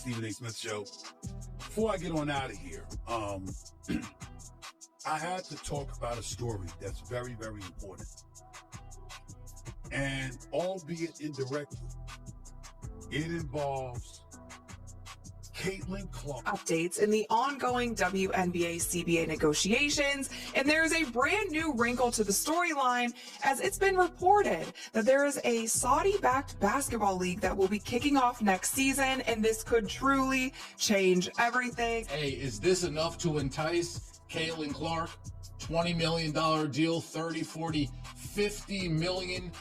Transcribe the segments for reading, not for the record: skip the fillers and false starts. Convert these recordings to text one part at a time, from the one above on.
Stephen A. Smith Show. Before I get on out of here, I had to talk about a story that's very, very important. And albeit indirectly, it involves Caitlin Clark. Updates in the ongoing WNBA CBA negotiations, and there is a brand new wrinkle to the storyline as it's been reported that there is a Saudi-backed basketball league that will be kicking off next season, and this could truly change everything. Hey, is this enough to entice Caitlin Clark? $20 million deal, 30, 40, $50 million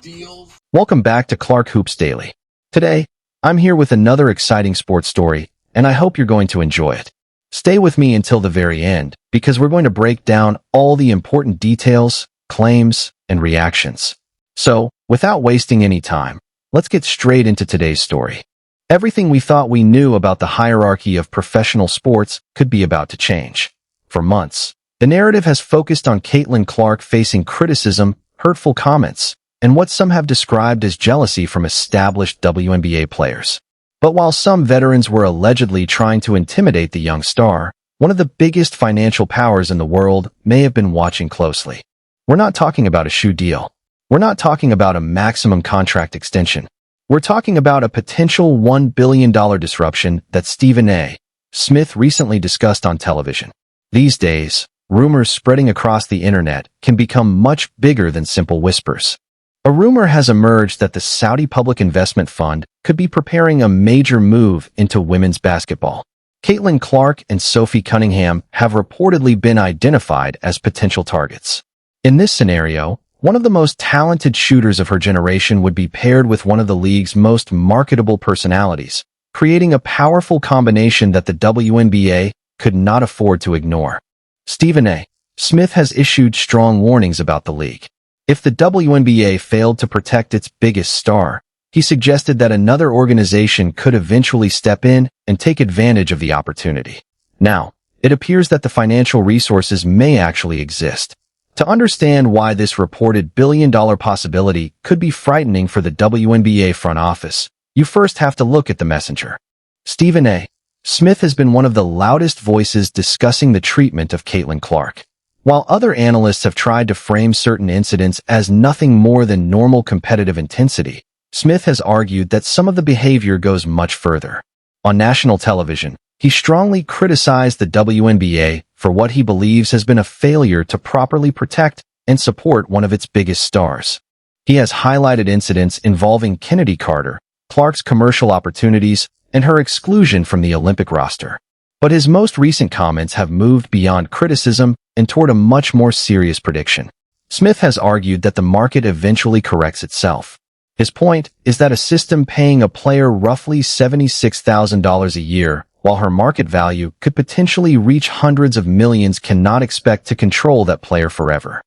deals. Welcome back to Clark Hoops Daily. Today, I'm here with another exciting sports story, and I hope you're going to enjoy it. Stay with me until the very end, because we're going to break down all the important details, claims, and reactions. So, without wasting any time, let's get straight into today's story. Everything we thought we knew about the hierarchy of professional sports could be about to change. For months, the narrative has focused on Caitlin Clark facing criticism, hurtful comments, and what some have described as jealousy from established WNBA players. But while some veterans were allegedly trying to intimidate the young star, one of the biggest financial powers in the world may have been watching closely. We're not talking about a shoe deal. We're not talking about a maximum contract extension. We're talking about a potential $1 billion disruption that Stephen A. Smith recently discussed on television. These days, rumors spreading across the internet can become much bigger than simple whispers. A rumor has emerged that the Saudi Public Investment Fund could be preparing a major move into women's basketball. Caitlin Clark and Sophie Cunningham have reportedly been identified as potential targets. In this scenario, one of the most talented shooters of her generation would be paired with one of the league's most marketable personalities, creating a powerful combination that the WNBA could not afford to ignore. Stephen A. Smith has issued strong warnings about the league. If the WNBA failed to protect its biggest star, he suggested that another organization could eventually step in and take advantage of the opportunity. Now, it appears that the financial resources may actually exist. To understand why this reported billion-dollar possibility could be frightening for the WNBA front office, you first have to look at the messenger. Stephen A. Smith has been one of the loudest voices discussing the treatment of Caitlin Clark. While other analysts have tried to frame certain incidents as nothing more than normal competitive intensity, Smith has argued that some of the behavior goes much further. On national television, he strongly criticized the WNBA for what he believes has been a failure to properly protect and support one of its biggest stars. He has highlighted incidents involving Kennedy Carter, Clark's commercial opportunities, and her exclusion from the Olympic roster. But his most recent comments have moved beyond criticism and toward a much more serious prediction. Smith has argued that the market eventually corrects itself. His point is that a system paying a player roughly $76,000 a year, while her market value could potentially reach hundreds of millions, cannot expect to control that player forever.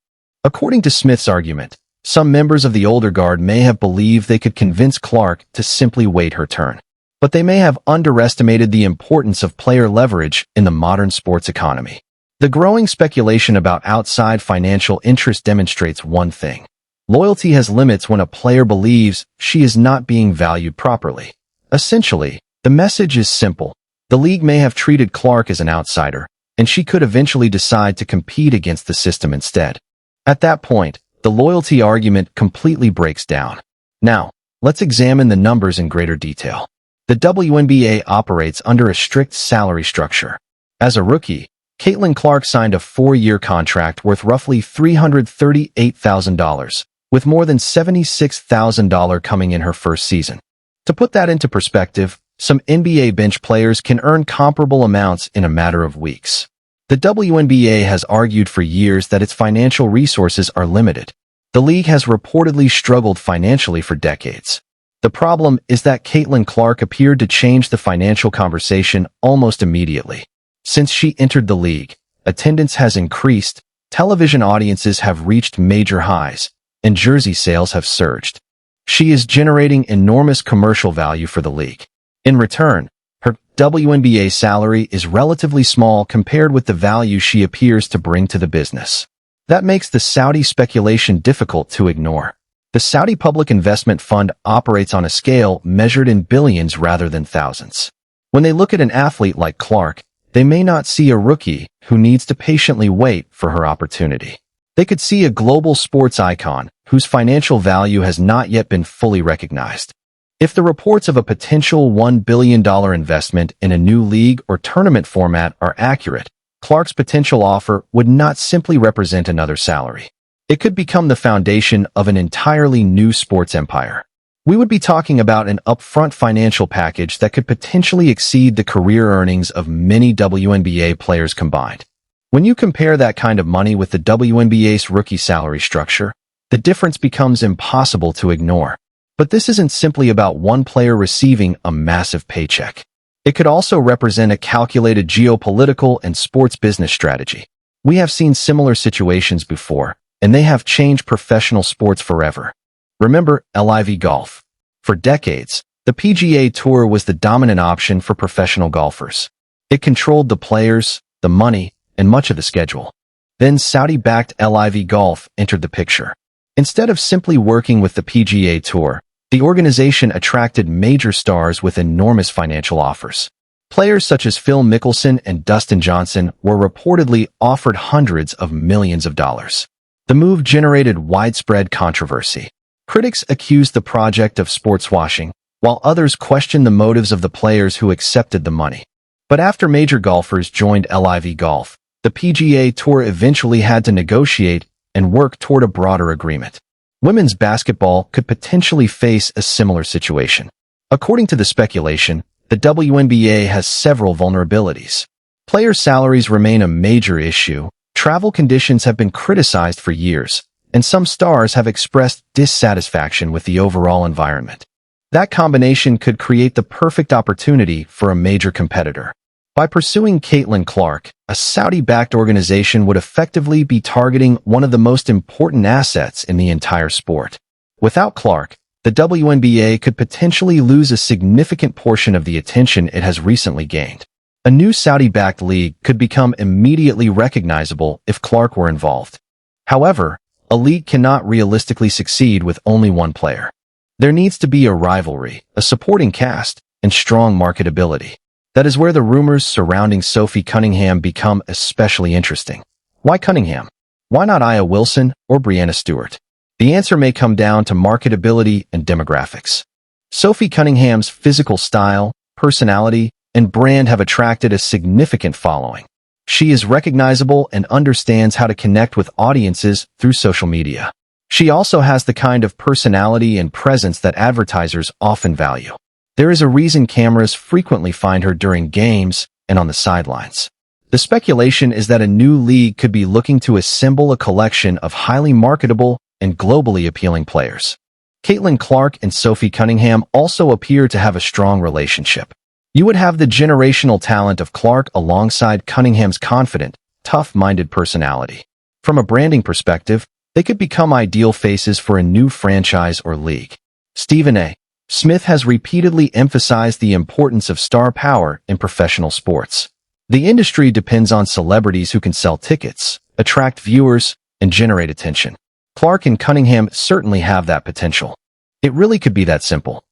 According to Smith's argument, some members of the older guard may have believed they could convince Clark to simply wait her turn. But they may have underestimated the importance of player leverage in the modern sports economy. The growing speculation about outside financial interest demonstrates one thing. Loyalty has limits when a player believes she is not being valued properly. Essentially, the message is simple. The league may have treated Clark as an outsider, and she could eventually decide to compete against the system instead. At that point, the loyalty argument completely breaks down. Now, let's examine the numbers in greater detail. The WNBA operates under a strict salary structure. As a rookie, Caitlin Clark signed a 4-year contract worth roughly $338,000, with more than $76,000 coming in her first season. To put that into perspective, some NBA bench players can earn comparable amounts in a matter of weeks. The WNBA has argued for years that its financial resources are limited. The league has reportedly struggled financially for decades. The problem is that Caitlin Clark appeared to change the financial conversation almost immediately. Since she entered the league, attendance has increased, television audiences have reached major highs, and jersey sales have surged. She is generating enormous commercial value for the league. In return, her WNBA salary is relatively small compared with the value she appears to bring to the business. That makes the Saudi speculation difficult to ignore. The Saudi Public Investment Fund operates on a scale measured in billions rather than thousands. When they look at an athlete like Clark, they may not see a rookie who needs to patiently wait for her opportunity. They could see a global sports icon whose financial value has not yet been fully recognized. If the reports of a potential $1 billion investment in a new league or tournament format are accurate, Clark's potential offer would not simply represent another salary. It could become the foundation of an entirely new sports empire. We would be talking about an upfront financial package that could potentially exceed the career earnings of many WNBA players combined. When you compare that kind of money with the WNBA's rookie salary structure, the difference becomes impossible to ignore. But this isn't simply about one player receiving a massive paycheck. It could also represent a calculated geopolitical and sports business strategy. We have seen similar situations before, and they have changed professional sports forever. Remember LIV Golf. For decades, the PGA Tour was the dominant option for professional golfers. It controlled the players, the money, and much of the schedule. Then Saudi-backed LIV Golf entered the picture. Instead of simply working with the PGA Tour, the organization attracted major stars with enormous financial offers. Players such as Phil Mickelson and Dustin Johnson were reportedly offered hundreds of millions of dollars. The move generated widespread controversy. Critics accused the project of sports washing, while others questioned the motives of the players who accepted the money. But after major golfers joined LIV Golf, the PGA Tour eventually had to negotiate and work toward a broader agreement. Women's basketball could potentially face a similar situation. According to the speculation, the WNBA has several vulnerabilities. Player salaries remain a major issue, travel conditions have been criticized for years, and some stars have expressed dissatisfaction with the overall environment. That combination could create the perfect opportunity for a major competitor. By pursuing Caitlin Clark, a Saudi-backed organization would effectively be targeting one of the most important assets in the entire sport. Without Clark, the WNBA could potentially lose a significant portion of the attention it has recently gained. A new Saudi-backed league could become immediately recognizable if Clark were involved. However, a league cannot realistically succeed with only one player. There needs to be a rivalry, a supporting cast, and strong marketability. That is where the rumors surrounding Sophie Cunningham become especially interesting. Why Cunningham? Why not Aya Wilson or Breanna Stewart? The answer may come down to marketability and demographics. Sophie Cunningham's physical style, personality, and brand have attracted a significant following. She is recognizable and understands how to connect with audiences through social media. She also has the kind of personality and presence that advertisers often value. There is a reason cameras frequently find her during games and on the sidelines. The speculation is that a new league could be looking to assemble a collection of highly marketable and globally appealing players. Caitlin Clark and Sophie Cunningham also appear to have a strong relationship. You would have the generational talent of Clark alongside Cunningham's confident, tough-minded personality. From a branding perspective, they could become ideal faces for a new franchise or league. Stephen A. Smith has repeatedly emphasized the importance of star power in professional sports. The industry depends on celebrities who can sell tickets, attract viewers, and generate attention. Clark and Cunningham certainly have that potential. It really could be that simple.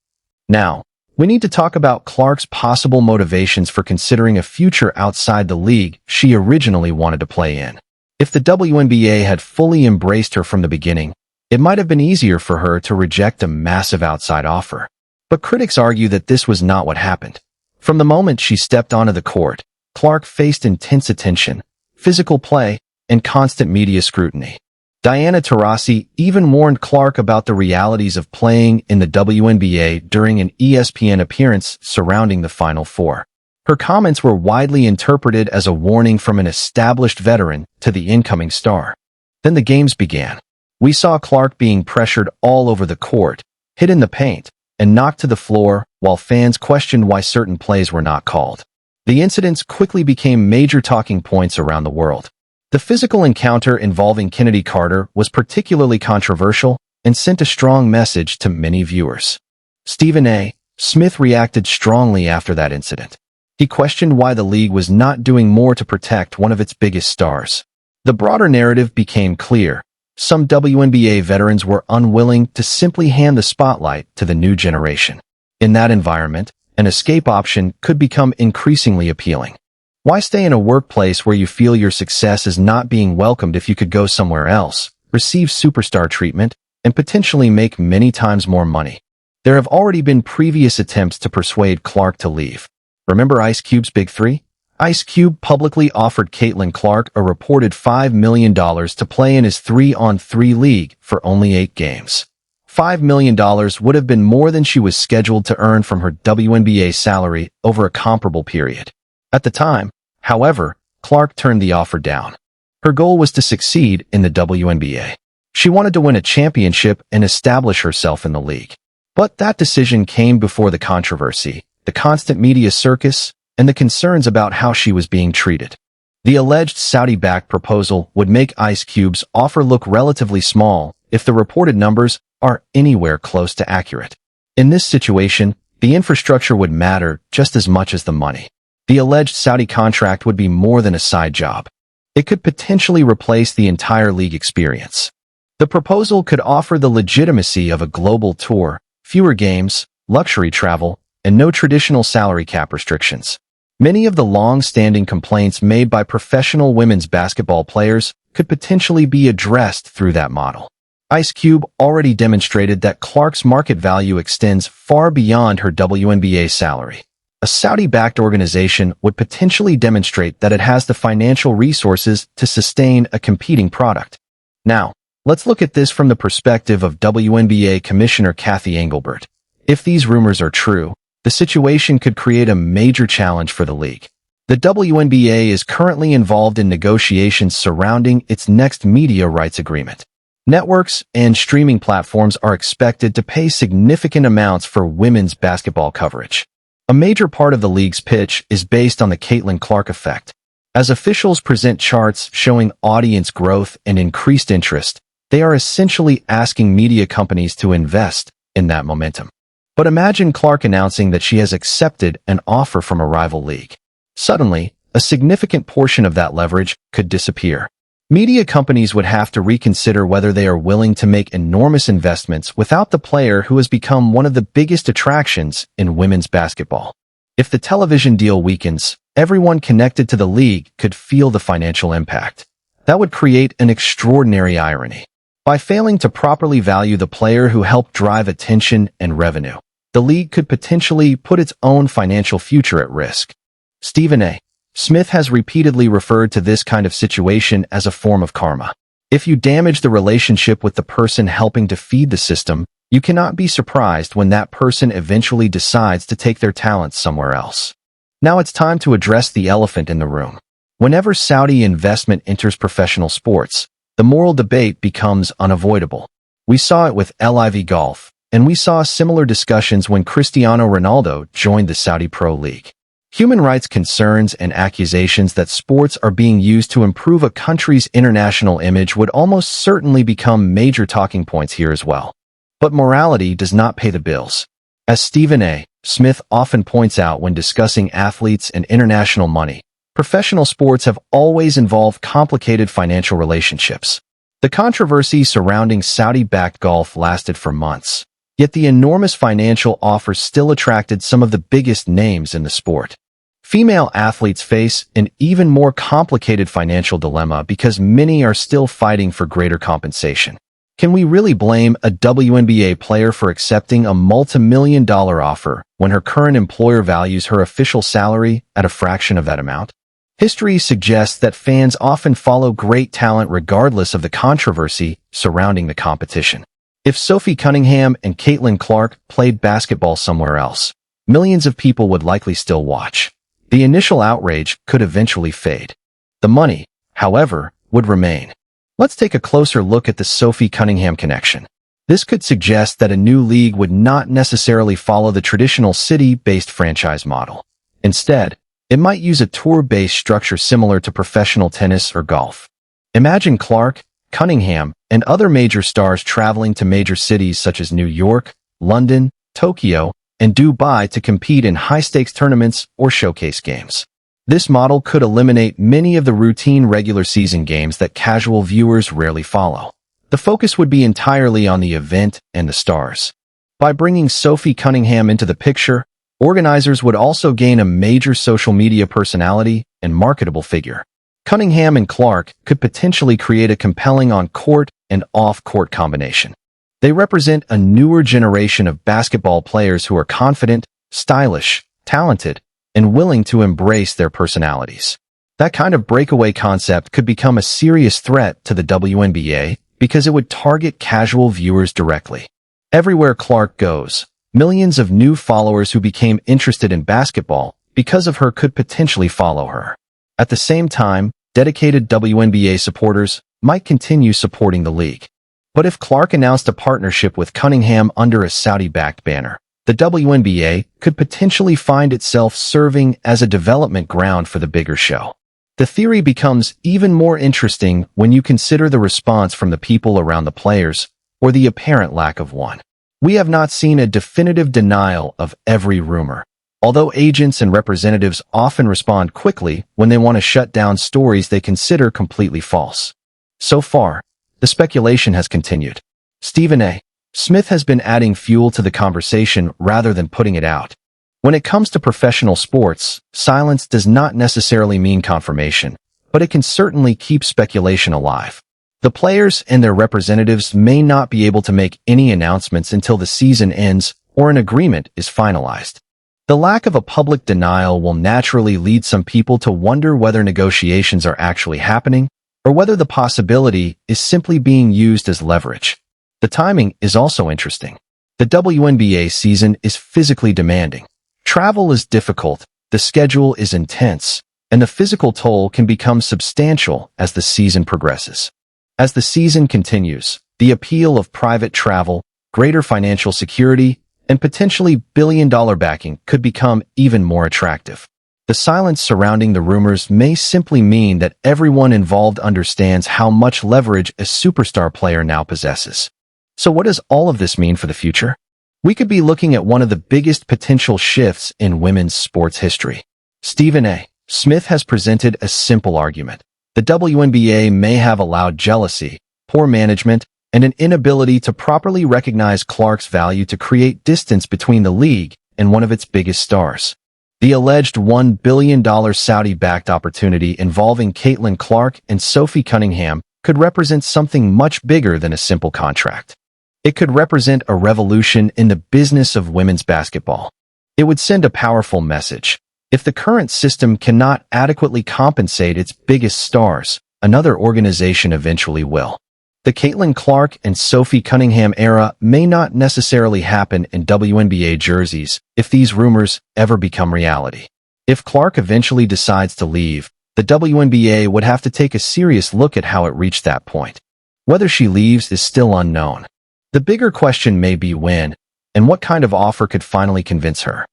Now, we need to talk about Clark's possible motivations for considering a future outside the league she originally wanted to play in. If the WNBA had fully embraced her from the beginning, it might have been easier for her to reject a massive outside offer. But critics argue that this was not what happened. From the moment she stepped onto the court, Clark faced intense attention, physical play, and constant media scrutiny. Diana Taurasi even warned Clark about the realities of playing in the WNBA during an ESPN appearance surrounding the Final Four. Her comments were widely interpreted as a warning from an established veteran to the incoming star. Then the games began. We saw Clark being pressured all over the court, hit in the paint, and knocked to the floor while fans questioned why certain plays were not called. The incidents quickly became major talking points around the world. The physical encounter involving Kennedy Carter was particularly controversial and sent a strong message to many viewers. Stephen A. Smith reacted strongly after that incident. He questioned why the league was not doing more to protect one of its biggest stars. The broader narrative became clear. Some WNBA veterans were unwilling to simply hand the spotlight to the new generation. In that environment, an escape option could become increasingly appealing. Why stay in a workplace where you feel your success is not being welcomed if you could go somewhere else, receive superstar treatment, and potentially make many times more money? There have already been previous attempts to persuade Clark to leave. Remember Ice Cube's Big Three? Ice Cube publicly offered Caitlin Clark a reported $5 million to play in his 3-on-3 league for only 8 games. $5 million would have been more than she was scheduled to earn from her WNBA salary over a comparable period. At the time, however, Clark turned the offer down. Her goal was to succeed in the WNBA. She wanted to win a championship and establish herself in the league. But that decision came before the controversy, the constant media circus, and the concerns about how she was being treated. The alleged Saudi-backed proposal would make Ice Cube's offer look relatively small if the reported numbers are anywhere close to accurate. In this situation, the infrastructure would matter just as much as the money. The alleged Saudi contract would be more than a side job. It could potentially replace the entire league experience. The proposal could offer the legitimacy of a global tour, fewer games, luxury travel, and no traditional salary cap restrictions. Many of the long-standing complaints made by professional women's basketball players could potentially be addressed through that model. Ice Cube already demonstrated that Clark's market value extends far beyond her WNBA salary. A Saudi-backed organization would potentially demonstrate that it has the financial resources to sustain a competing product. Now, let's look at this from the perspective of WNBA Commissioner Kathy Engelbert. If these rumors are true, the situation could create a major challenge for the league. The WNBA is currently involved in negotiations surrounding its next media rights agreement. Networks and streaming platforms are expected to pay significant amounts for women's basketball coverage. A major part of the league's pitch is based on the Caitlin Clark effect. As officials present charts showing audience growth and increased interest, they are essentially asking media companies to invest in that momentum. But imagine Clark announcing that she has accepted an offer from a rival league. Suddenly, a significant portion of that leverage could disappear. Media companies would have to reconsider whether they are willing to make enormous investments without the player who has become one of the biggest attractions in women's basketball. If the television deal weakens, everyone connected to the league could feel the financial impact. That would create an extraordinary irony. By failing to properly value the player who helped drive attention and revenue, the league could potentially put its own financial future at risk. Stephen A. Smith has repeatedly referred to this kind of situation as a form of karma. If you damage the relationship with the person helping to feed the system, you cannot be surprised when that person eventually decides to take their talents somewhere else. Now it's time to address the elephant in the room. Whenever Saudi investment enters professional sports, the moral debate becomes unavoidable. We saw it with LIV Golf, and we saw similar discussions when Cristiano Ronaldo joined the Saudi Pro League. Human rights concerns and accusations that sports are being used to improve a country's international image would almost certainly become major talking points here as well. But morality does not pay the bills. As Stephen A. Smith often points out when discussing athletes and international money, professional sports have always involved complicated financial relationships. The controversy surrounding Saudi-backed golf lasted for months. Yet the enormous financial offers still attracted some of the biggest names in the sport. Female athletes face an even more complicated financial dilemma because many are still fighting for greater compensation. Can we really blame a WNBA player for accepting a multi-million-dollar offer when her current employer values her official salary at a fraction of that amount? History suggests that fans often follow great talent regardless of the controversy surrounding the competition. If Sophie Cunningham and Caitlin Clark played basketball somewhere else, millions of people would likely still watch. The initial outrage could eventually fade. The money, however, would remain. Let's take a closer look at the Sophie Cunningham connection. This could suggest that a new league would not necessarily follow the traditional city-based franchise model. Instead, it might use a tour-based structure similar to professional tennis or golf. Imagine Clark, Cunningham, and other major stars traveling to major cities such as New York, London, Tokyo, and Dubai to compete in high-stakes tournaments or showcase games. This model could eliminate many of the routine regular season games that casual viewers rarely follow. The focus would be entirely on the event and the stars. By bringing Sophie Cunningham into the picture, organizers would also gain a major social media personality and marketable figure. Cunningham and Clark could potentially create a compelling on-court and off-court combination. They represent a newer generation of basketball players who are confident, stylish, talented, and willing to embrace their personalities. That kind of breakaway concept could become a serious threat to the WNBA because it would target casual viewers directly. Everywhere Clark goes, millions of new followers who became interested in basketball because of her could potentially follow her. At the same time, dedicated WNBA supporters might continue supporting the league. But if Clark announced a partnership with Cunningham under a Saudi-backed banner, the WNBA could potentially find itself serving as a development ground for the bigger show. The theory becomes even more interesting when you consider the response from the people around the players, or the apparent lack of one. We have not seen a definitive denial of every rumor, although agents and representatives often respond quickly when they want to shut down stories they consider completely false. So far, the speculation has continued. Stephen A. Smith has been adding fuel to the conversation rather than putting it out. When it comes to professional sports, silence does not necessarily mean confirmation, but it can certainly keep speculation alive. The players and their representatives may not be able to make any announcements until the season ends or an agreement is finalized. The lack of a public denial will naturally lead some people to wonder whether negotiations are actually happening or whether the possibility is simply being used as leverage. The timing is also interesting. The WNBA season is physically demanding. Travel is difficult, the schedule is intense, and the physical toll can become substantial as the season progresses. As the season continues, the appeal of private travel, greater financial security, and potentially billion-dollar backing could become even more attractive. The silence surrounding the rumors may simply mean that everyone involved understands how much leverage a superstar player now possesses. So what does all of this mean for the future? We could be looking at one of the biggest potential shifts in women's sports history. Stephen A. Smith has presented a simple argument. The WNBA may have allowed jealousy, poor management, and an inability to properly recognize Clark's value to create distance between the league and one of its biggest stars. The alleged $1 billion Saudi-backed opportunity involving Caitlin Clark and Sophie Cunningham could represent something much bigger than a simple contract. It could represent a revolution in the business of women's basketball. It would send a powerful message. If the current system cannot adequately compensate its biggest stars, another organization eventually will. The Caitlin Clark and Sophie Cunningham era may not necessarily happen in WNBA jerseys if these rumors ever become reality. If Clark eventually decides to leave, the WNBA would have to take a serious look at how it reached that point. Whether she leaves is still unknown. The bigger question may be when, and what kind of offer could finally convince her.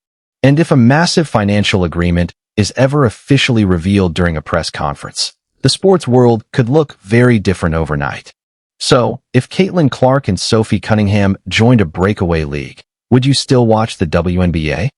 And if a massive financial agreement is ever officially revealed during a press conference, the sports world could look very different overnight. So, if Caitlin Clark and Sophie Cunningham joined a breakaway league, would you still watch the WNBA?